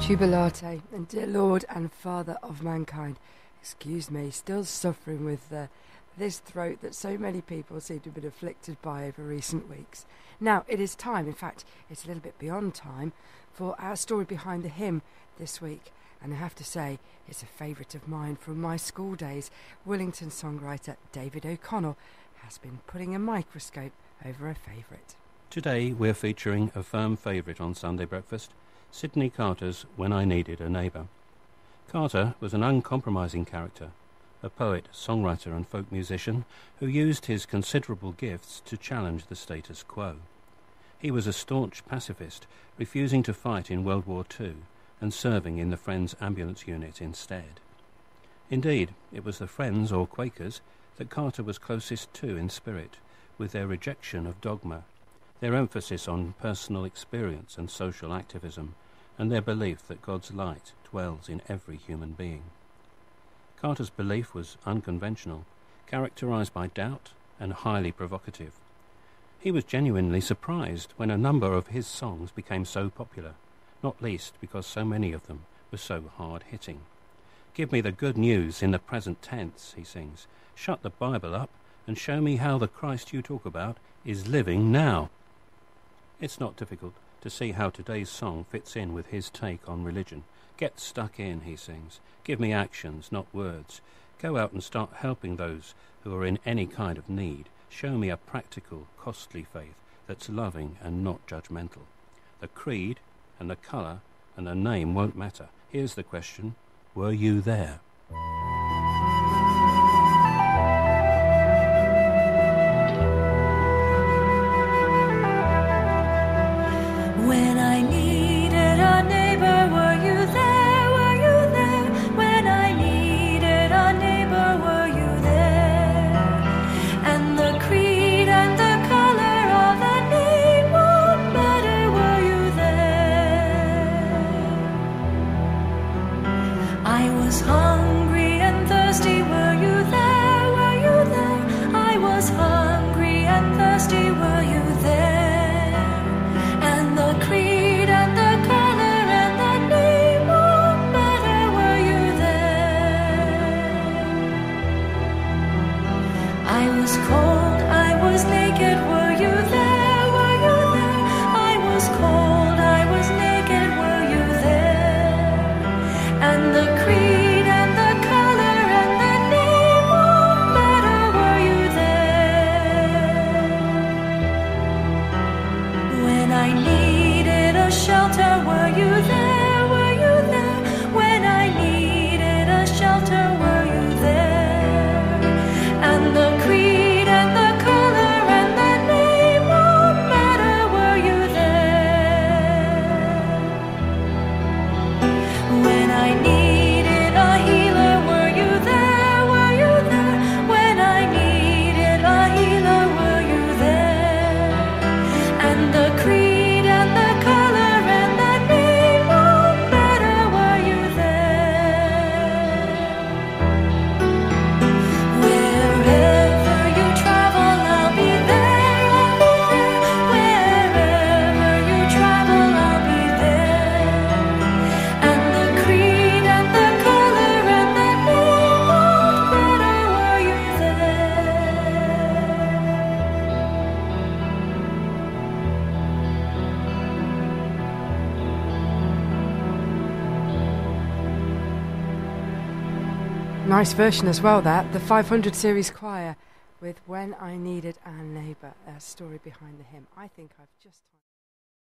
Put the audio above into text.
Jubilate, and dear Lord and Father of mankind, excuse me, still suffering with this throat that so many people seem to have been afflicted by over recent weeks. Now, it is time, in fact, it's a little bit beyond time, for our story behind the hymn this week. And I have to say, it's a favourite of mine from my school days. Wellington songwriter David O'Connell has been putting a microscope over a favourite. Today we're featuring a firm favourite on Sunday breakfast, Sydney Carter's When I Needed a Neighbour. Carter was an uncompromising character, a poet, songwriter and folk musician who used his considerable gifts to challenge the status quo. He was a staunch pacifist, refusing to fight in World War II and serving in the Friends Ambulance Unit instead. Indeed, it was the Friends, or Quakers, that Carter was closest to in spirit, with their rejection of dogma, their emphasis on personal experience and social activism, and their belief that God's light dwells in every human being. Carter's belief was unconventional, characterized by doubt and highly provocative. He was genuinely surprised when a number of his songs became so popular, not least because so many of them were so hard-hitting. "Give me the good news in the present tense," he sings. "Shut the Bible up and show me how the Christ you talk about is living now." It's not difficult to see how today's song fits in with his take on religion. "Get stuck in," he sings. "Give me actions, not words. Go out and start helping those who are in any kind of need. Show me a practical, costly faith that's loving and not judgmental. The creed and the colour and the name won't matter. Here's the question: were you there?" When I needed a neighbor, were you there? Were you there? When I needed a neighbor, were you there? And the creed and the color of the name won't matter, were you there? I was hungry and thirsty, were you there? Were you there? I was hungry and thirsty, were you there? The creed and the color and the name won't matter, were you there? I was cold, I was naked, were you there? Were you there? I was cold, I was naked, were you there? And the creed and the color and the name won't matter, were you there? When I needed a shelter, were you there? Were you there? When I needed a shelter, were you there? And the creed and the color and the name won't matter, were you there? When I needed a healer, were you there? Were you there? When I needed a healer, were you there? And the creed and the color and the name won't matter, were you there? Wherever you travel, I'll be there, I'll be there. Wherever you travel, I'll be there. And the creed and the color and the name won't matter, were you Nice version as well, that. The 500 series choir with When I Needed a Neighbour, a story behind the hymn. I think I've just...